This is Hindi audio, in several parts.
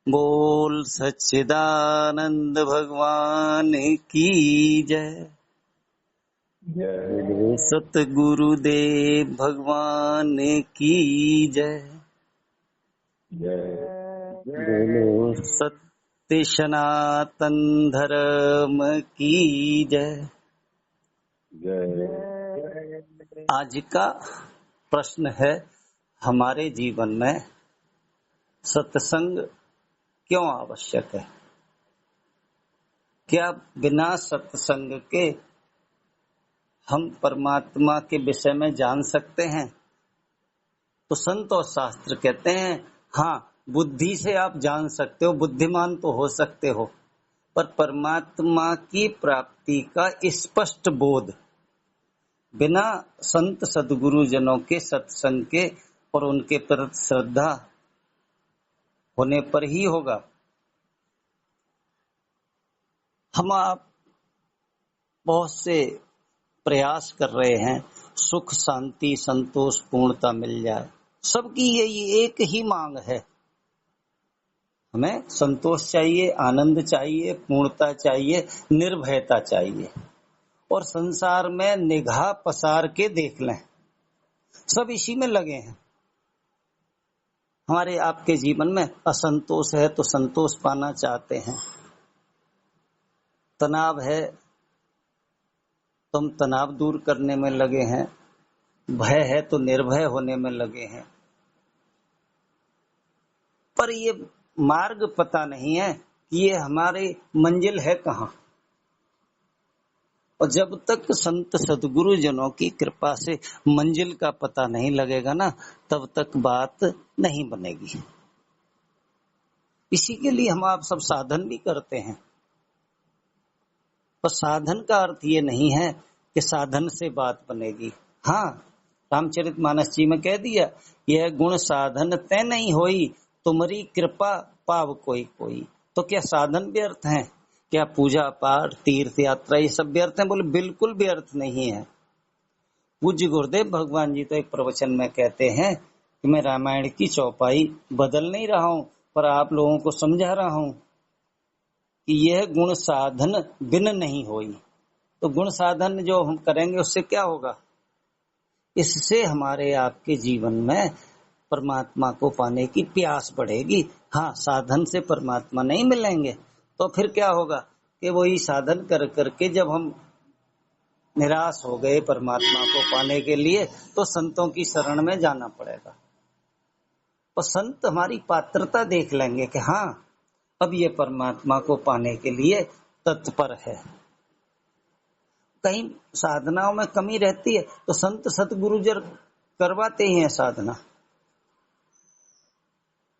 बोल सच्चिदानंद भगवान की जय। बोलो सतगुरुदेव भगवान की जय। बोलो सत्य सनातन धर्म की जय। आज का प्रश्न है, हमारे जीवन में सत्संग क्यों आवश्यक है? क्या बिना सत्संग के हम परमात्मा के विषय में जान सकते हैं? तो संत और शास्त्र कहते हैं, हाँ, बुद्धि से आप जान सकते हो, बुद्धिमान तो हो सकते हो, पर परमात्मा की प्राप्ति का स्पष्ट बोध बिना संत सद्गुरुजनों के सत्संग के और उनके प्रति श्रद्धा होने पर ही होगा। हम आप बहुत से प्रयास कर रहे हैं, सुख शांति संतोष पूर्णता मिल जाए। सबकी यही एक ही मांग है, हमें संतोष चाहिए, आनंद चाहिए, पूर्णता चाहिए, निर्भयता चाहिए। और संसार में निगाह पसार के देख लें, सब इसी में लगे हैं। हमारे आपके जीवन में असंतोष है तो संतोष पाना चाहते हैं, तनाव है तो हम तनाव दूर करने में लगे हैं, भय है तो निर्भय होने में लगे हैं। पर ये मार्ग पता नहीं है कि ये हमारी मंजिल है कहाँ। और जब तक संत सद्गुरु जनों की कृपा से मंजिल का पता नहीं लगेगा ना, तब तक बात नहीं बनेगी। इसी के लिए हम आप सब साधन भी करते हैं, पर साधन का अर्थ ये नहीं है कि साधन से बात बनेगी। हाँ, रामचरितमानस जी में कह दिया, यह गुण साधन तय नहीं होई, तुम्हारी कृपा पाव कोई कोई। तो क्या साधन व्यर्थ हैं? क्या पूजा पाठ तीर्थ यात्रा ये सब व्यर्थ हैं? बोले बिल्कुल व्यर्थ नहीं है। पूज्य गुरुदेव भगवान जी तो एक प्रवचन में कहते हैं कि मैं रामायण की चौपाई बदल नहीं रहा हूं, पर आप लोगों को समझा रहा हूं कि यह गुण साधन बिन नहीं होई। तो गुण साधन जो हम करेंगे उससे क्या होगा? इससे हमारे आपके जीवन में परमात्मा को पाने की प्यास बढ़ेगी। हाँ, साधन से परमात्मा नहीं मिलेंगे तो फिर क्या होगा कि वही साधन कर करके जब हम निराश हो गए परमात्मा को पाने के लिए, तो संतों की शरण में जाना पड़ेगा। और संत हमारी पात्रता देख लेंगे कि हाँ, अब ये परमात्मा को पाने के लिए तत्पर है। कहीं साधनाओं में कमी रहती है तो संत सतगुरुजन करवाते ही हैं साधना।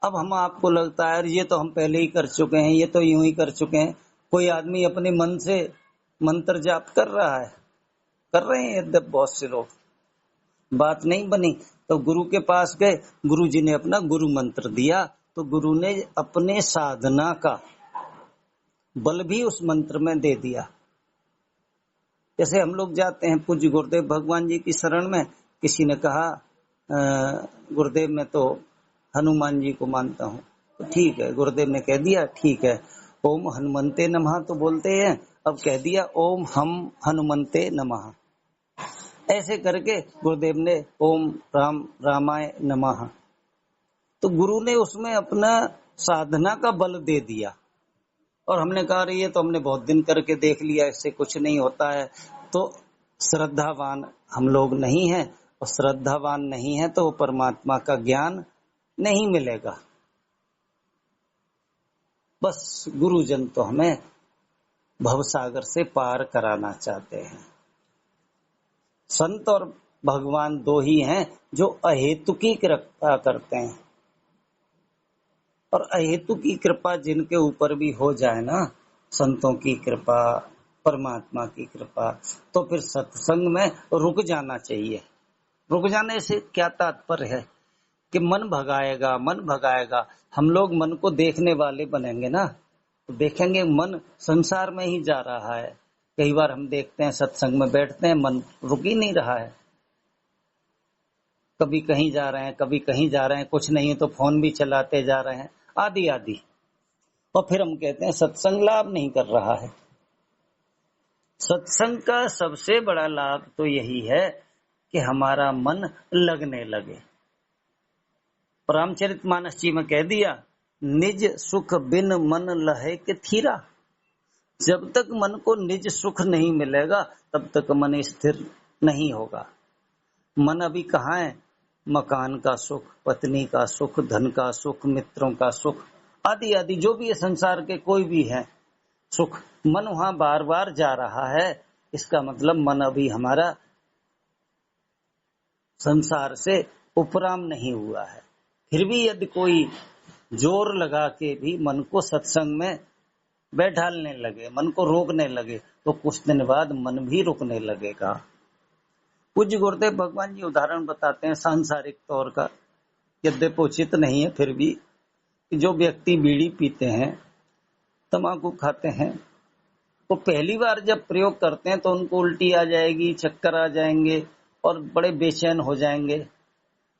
अब हम आपको लगता है ये तो हम पहले ही कर चुके हैं, ये तो यूं ही कर चुके हैं। कोई आदमी अपने मन से मंत्र जाप कर रहा है, कर रहे हैं यद्यप बहुत से लोग, बात नहीं बनी तो गुरु के पास गए, गुरु जी ने अपना गुरु मंत्र दिया, तो गुरु ने अपने साधना का बल भी उस मंत्र में दे दिया। जैसे हम लोग जाते हैं पूज्य गुरुदेव भगवान जी की शरण में, किसी ने कहा गुरुदेव मैं तो हनुमान जी को मानता हूँ, तो ठीक है, गुरुदेव ने कह दिया ठीक है, ओम हनुमंते नमः तो बोलते हैं, अब कह दिया ओम हम हनुमंते नमः। ऐसे करके गुरुदेव ने ओम राम रामाय नमः, तो गुरु ने उसमें अपना साधना का बल दे दिया। और हमने कहा ये तो हमने बहुत दिन करके देख लिया, इससे कुछ नहीं होता है। तो श्रद्धावान हम लोग नहीं हैं, और श्रद्धावान नहीं है तो परमात्मा का ज्ञान नहीं मिलेगा। बस गुरुजन तो हमें भवसागर से पार कराना चाहते हैं। संत और भगवान दो ही हैं जो अहेतु की कृपा करते हैं, और अहेतु की कृपा जिनके ऊपर भी हो जाए ना, संतों की कृपा, परमात्मा की कृपा, तो फिर सत्संग में रुक जाना चाहिए। रुक जाने से क्या तात्पर्य है कि मन भगाएगा, मन भगाएगा। हम लोग मन को देखने वाले बनेंगे ना, तो देखेंगे मन संसार में ही जा रहा है। कई बार हम देखते हैं सत्संग में बैठते हैं, मन रुक ही नहीं रहा है, कभी कहीं जा रहे हैं, कभी कहीं जा रहे हैं, कुछ नहीं तो फोन भी चलाते जा रहे हैं, आदि आदि। और फिर हम कहते हैं सत्संग लाभ नहीं कर रहा है। सत्संग का सबसे बड़ा लाभ तो यही है कि हमारा मन लगने लगे। रामचरितमानस जी में कह दिया, निज सुख बिन मन लहे के थीरा। जब तक मन को निज सुख नहीं मिलेगा तब तक मन स्थिर नहीं होगा। मन अभी कहाँ है? मकान का सुख, पत्नी का सुख, धन का सुख, मित्रों का सुख आदि आदि जो भी है संसार के कोई भी है सुख, मन वहां बार बार जा रहा है। इसका मतलब मन अभी हमारा संसार से उपराम नहीं हुआ है। फिर भी यदि कोई जोर लगा के भी मन को सत्संग में बैठालने लगे, मन को रोकने लगे, तो कुछ दिन बाद मन भी रुकने लगेगा। पूज्य गुरुदेव भगवान जी उदाहरण बताते हैं सांसारिक तौर का, यद्यपि उचित नहीं है फिर भी, जो व्यक्ति बीड़ी पीते हैं, तंबाकू खाते हैं, तो पहली बार जब प्रयोग करते हैं तो उनको उल्टी आ जाएगी, चक्कर आ जाएंगे और बड़े बेचैन हो जाएंगे।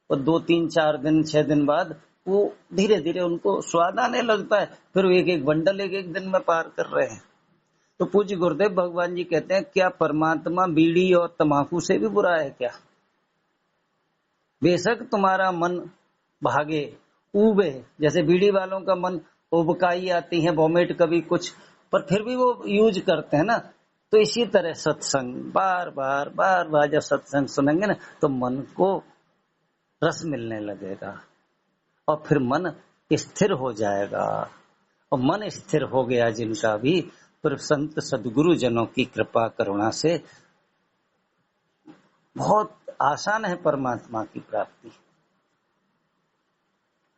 और 2, 3, 4 दिन 6 दिन बाद वो धीरे धीरे उनको स्वाद आने लगता है, फिर वो एक एक बंडल एक एक दिन में पार कर रहे हैं। तो पूज्य गुरुदेव भगवान जी कहते हैं, क्या परमात्मा बीड़ी और तंबाकू से भी बुरा है क्या? बेशक तुम्हारा मन भागे, ऊबे, जैसे बीड़ी वालों का मन उबकाई आती है, वॉमिट कभी कुछ, पर फिर भी वो यूज करते हैं ना। तो इसी तरह सत्संग बार बार जब सत्संग सुनेंगे ना तो मन को रस मिलने लगेगा और फिर मन स्थिर हो जाएगा। और मन स्थिर हो गया जिनका भी, फिर संत सदगुरु जनों की कृपा करुणा से बहुत आसान है परमात्मा की प्राप्ति।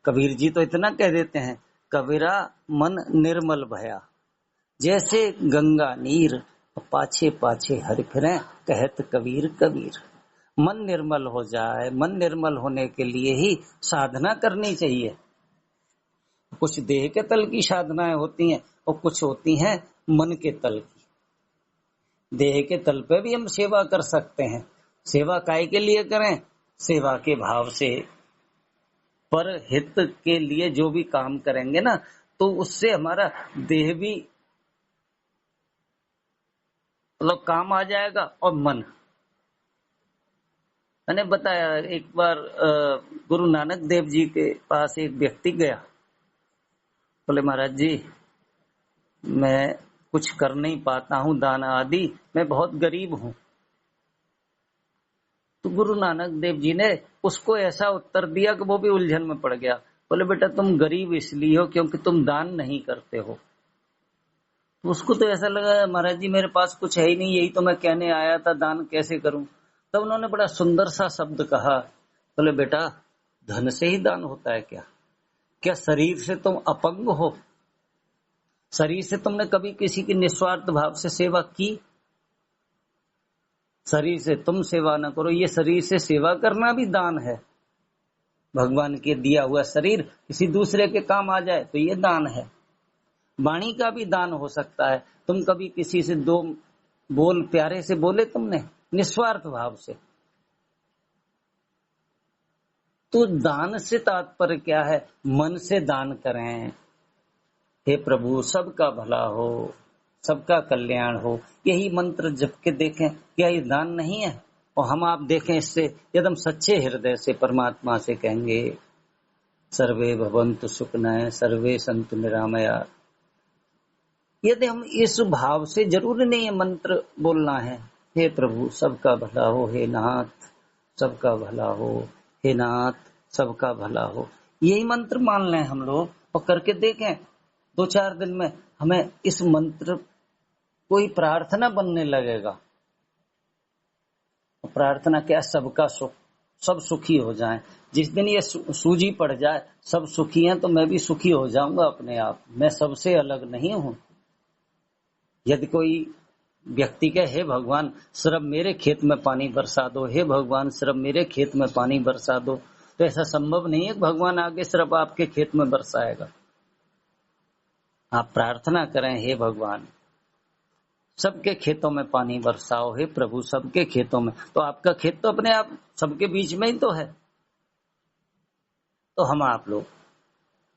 कबीर जी तो इतना कह देते हैं, कबीरा मन निर्मल भया, जैसे गंगा नीर पाछे पाछे हरि फिरे, कहत कबीर कबीर। मन निर्मल हो जाए, मन निर्मल होने के लिए ही साधना करनी चाहिए। कुछ देह के तल की साधनाएं होती हैं और कुछ होती हैं मन के तल की। देह के तल पे भी हम सेवा कर सकते हैं। सेवा काय के लिए करें? सेवा के भाव से, पर हित के लिए जो भी काम करेंगे ना, तो उससे हमारा देह भी मतलब काम आ जाएगा और मन। मैंने बताया एक बार गुरु नानक देव जी के पास एक व्यक्ति गया, बोले महाराज जी मैं कुछ कर नहीं पाता हूं दान आदि, मैं बहुत गरीब हूं। तो गुरु नानक देव जी ने उसको ऐसा उत्तर दिया कि वो भी उलझन में पड़ गया। बोले बेटा तुम गरीब इसलिए हो क्योंकि तुम दान नहीं करते हो। तो उसको तो ऐसा लगा महाराज जी मेरे पास कुछ है ही नहीं, यही तो मैं कहने आया था, दान कैसे करूं। तब उन्होंने बड़ा सुंदर सा शब्द कहा, बोले बेटा धन से ही दान होता है क्या? क्या शरीर से तुम अपंग हो? शरीर से तुमने कभी किसी की निस्वार्थ भाव से सेवा की? शरीर से तुम सेवा न करो, ये शरीर से सेवा करना भी दान है। भगवान के दिया हुआ शरीर किसी दूसरे के काम आ जाए तो ये दान है। वाणी का भी दान हो सकता है। तुम कभी किसी से 2 बोल प्यारे से बोले तुमने निस्वार्थ भाव से, तो दान से तात्पर्य क्या है? मन से दान करें। हे प्रभु सबका भला हो, सबका कल्याण हो, यही मंत्र जप के देखें, क्या ये दान नहीं है? और हम आप देखें इससे एकदम सच्चे हृदय से परमात्मा से कहेंगे सर्वे भवन्तु सुखिनः सर्वे सन्तु निरामया। यदि हम इस भाव से, जरूर नहीं है मंत्र बोलना है, हे प्रभु सबका भला हो, हे नाथ सबका भला हो, हे नाथ सबका भला हो, यही मंत्र मान लें हम लोग और करके देखें। 2-4 दिन में हमें इस मंत्र कोई प्रार्थना बनने लगेगा। प्रार्थना क्या? सबका सुख, सब सुखी हो जाएं। जिस दिन ये सूझी पड़ जाए सब सुखी हैं तो मैं भी सुखी हो जाऊंगा अपने आप, मैं सबसे अलग नहीं हूं। यदि कोई व्यक्ति कहे हे भगवान सिर्फ मेरे खेत में पानी बरसा दो, हे भगवान सिर्फ मेरे खेत में पानी बरसा दो, तो ऐसा संभव नहीं है कि भगवान आगे सिर्फ आपके खेत में बरसाएगा। आप प्रार्थना करें हे भगवान सबके खेतों में पानी बरसाओ, हे प्रभु सबके खेतों में। तो आपका खेत तो अपने आप सबके बीच में ही तो है। तो हम आप लोग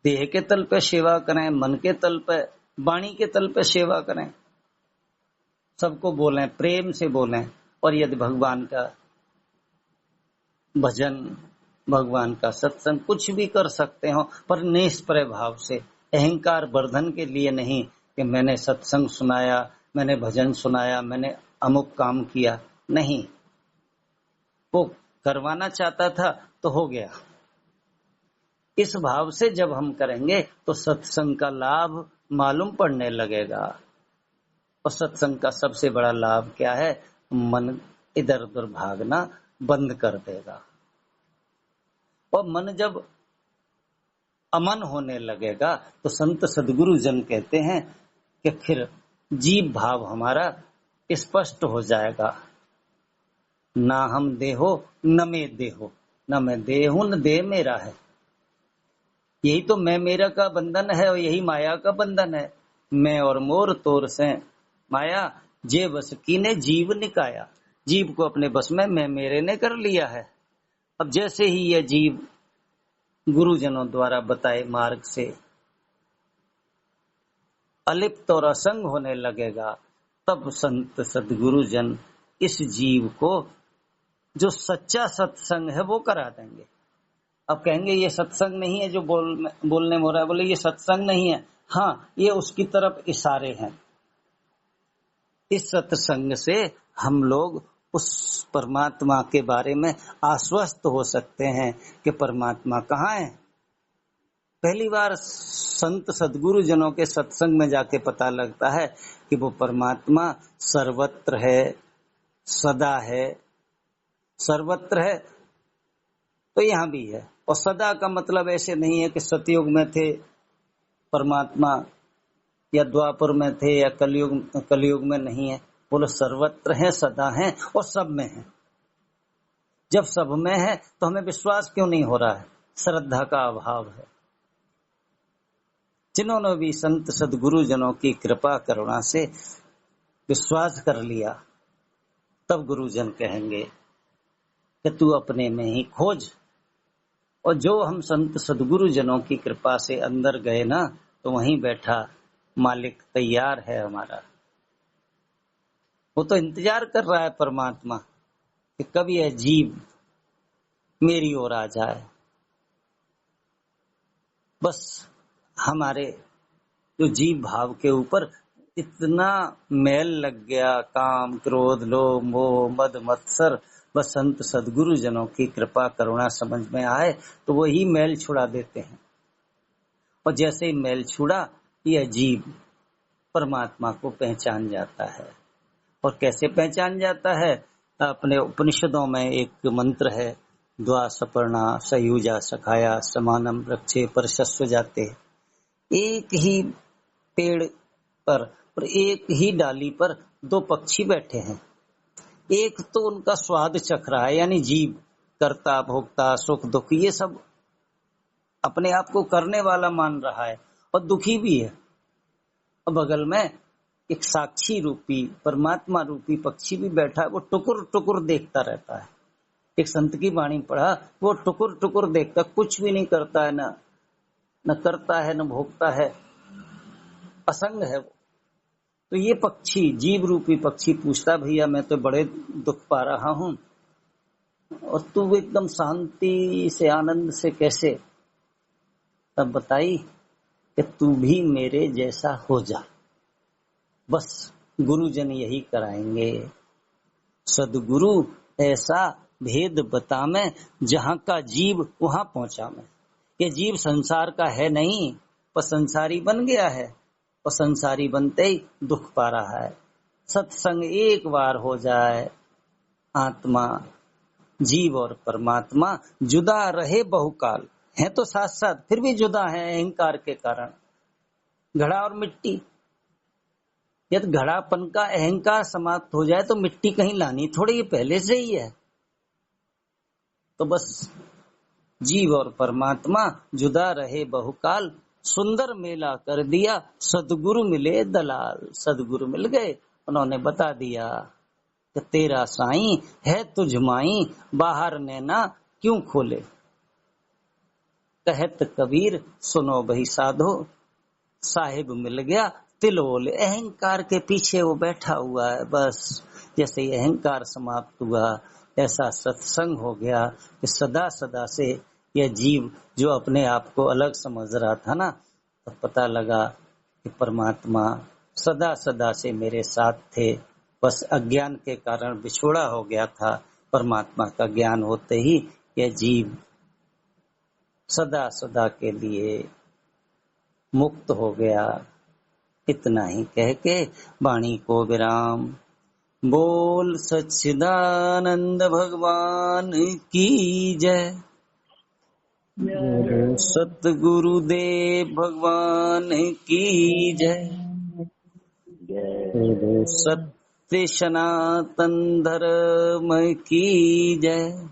देह के तल पे सेवा करें, मन के तल पे, वाणी के तल पे सेवा करें, सबको बोलें, प्रेम से बोलें। और यदि भगवान का भजन, भगवान का सत्संग कुछ भी कर सकते हो, पर निष्प्रय भाव से, अहंकार वर्धन के लिए नहीं कि मैंने सत्संग सुनाया, मैंने भजन सुनाया, मैंने अमुक काम किया, नहीं। वो करवाना चाहता था तो हो गया। इस भाव से जब हम करेंगे तो सत्संग का लाभ मालूम पड़ने लगेगा। और सत्संग का सबसे बड़ा लाभ क्या है? मन इधर उधर भागना बंद कर देगा। और मन जब अमन होने लगेगा तो संत सदगुरु जन कहते हैं कि फिर जीव भाव हमारा स्पष्ट हो जाएगा। ना हम देहो न मैं देहो, न मैं देहूं न देह मेरा है। यही तो मैं मेरा का बंधन है और यही माया का बंधन है। मैं और मोर तोर से माया जे बस कीने जीव निकाया। जीव को अपने बस में मैं मेरे ने कर लिया है। अब जैसे ही यह जीव गुरुजनों द्वारा बताए मार्ग से अलिप्त और असंग होने लगेगा, तब संत सदगुरु जन इस जीव को जो सच्चा सत्संग है वो करा देंगे। अब कहेंगे ये सत्संग नहीं है जो बोलने में हो रहा है, बोले ये सत्संग नहीं है। हाँ, ये उसकी तरफ इशारे हैं। इस सत्संग से हम लोग उस परमात्मा के बारे में आश्वस्त हो सकते हैं कि परमात्मा कहाँ है। पहली बार संत सदगुरु जनों के सत्संग में जाके पता लगता है कि वो परमात्मा सर्वत्र है, सदा है। सर्वत्र है तो यहाँ भी है। और सदा का मतलब ऐसे नहीं है कि सतयुग में थे परमात्मा या द्वापर में थे या कलयुग में नहीं है। बोलो सर्वत्र है, सदा है और सब में है। जब सब में है तो हमें विश्वास क्यों नहीं हो रहा है? श्रद्धा का अभाव है। जिन्होंने भी संत सदगुरु जनों की कृपा करुणा से विश्वास कर लिया, तब गुरुजन कहेंगे कि तू अपने में ही खोज। और जो हम संत सदगुरु जनों की कृपा से अंदर गए ना, तो वहीं बैठा मालिक तैयार है हमारा। वो तो इंतजार कर रहा है परमात्मा कि कब यह जीव मेरी ओर आ जाए। बस हमारे जो जीव भाव के ऊपर इतना मैल लग गया, काम क्रोध लोभ मोह मद मत्सर, बस संत सदगुरु जनों की कृपा करुणा समझ में आए तो वही मैल छुड़ा देते हैं। और जैसे ही मैल छुड़ा, यह जीव परमात्मा को पहचान जाता है। और कैसे पहचान जाता है? अपने उपनिषदों में एक मंत्र है, द्वा सपर्णा सयुजा सखाया समानम रक्षे परशस्व जाते। एक ही पेड़ पर और एक ही डाली पर दो पक्षी बैठे हैं। एक तो उनका स्वाद चख रहा है, यानी जीव कर्ता भोक्ता सुख दुख ये सब अपने आप को करने वाला मान रहा है और दुखी भी है। और बगल में एक साक्षी रूपी परमात्मा रूपी पक्षी भी बैठा है, वो टुकुर टुकुर देखता रहता है। एक संत की वाणी पढ़ा, वो टुकुर टुकुर देखता, कुछ भी नहीं करता है, न करता है न भोगता है, असंग है वो। तो ये पक्षी, जीव रूपी पक्षी पूछता, भैया मैं तो बड़े दुख पा रहा हूं और तू एकदम शांति से आनंद से कैसे? तब बताई कि तू भी मेरे जैसा हो जा। बस गुरुजन यही कराएंगे। सदगुरु ऐसा भेद बता मैं, जहां का जीव वहां पहुंचा मैं। ये जीव संसार का है नहीं, पर संसारी बन गया है और संसारी बनते ही दुख पा रहा है। सत्संग एक बार हो जाए, आत्मा जीव और परमात्मा जुदा रहे बहुकाल, है तो साथ साथ फिर भी जुदा है अहंकार के कारण। घड़ा और मिट्टी, यदि घड़ापन का अहंकार समाप्त हो जाए तो मिट्टी कहीं लानी थोड़ी, ये पहले से ही है। तो बस जीव और परमात्मा जुदा रहे बहुकाल, सुंदर मेला कर दिया सदगुरु मिले दलाल। सदगुरु मिल गए, उन्होंने बता दिया कि तेरा साईं है तुझ माई, बाहर नैना क्यों खोले। कहत कबीर सुनो भई साधो, साहिब मिल गया तिलोल। अहंकार के पीछे वो बैठा हुआ है, बस जैसे ही अहंकार समाप्त हुआ ऐसा सत्संग हो गया कि सदा सदा से यह जीव जो अपने आप को अलग समझ रहा था ना, तो पता लगा कि परमात्मा सदा सदा से मेरे साथ थे, बस अज्ञान के कारण बिछोड़ा हो गया था। परमात्मा का ज्ञान होते ही यह जीव सदा सदा के लिए मुक्त हो गया। इतना ही कह के वाणी को विराम। बोल सच्चिदानंद भगवान की जय। बोलो सतगुरुदेव भगवान की जय। बोलो सत्य सनातन धर्म की जय।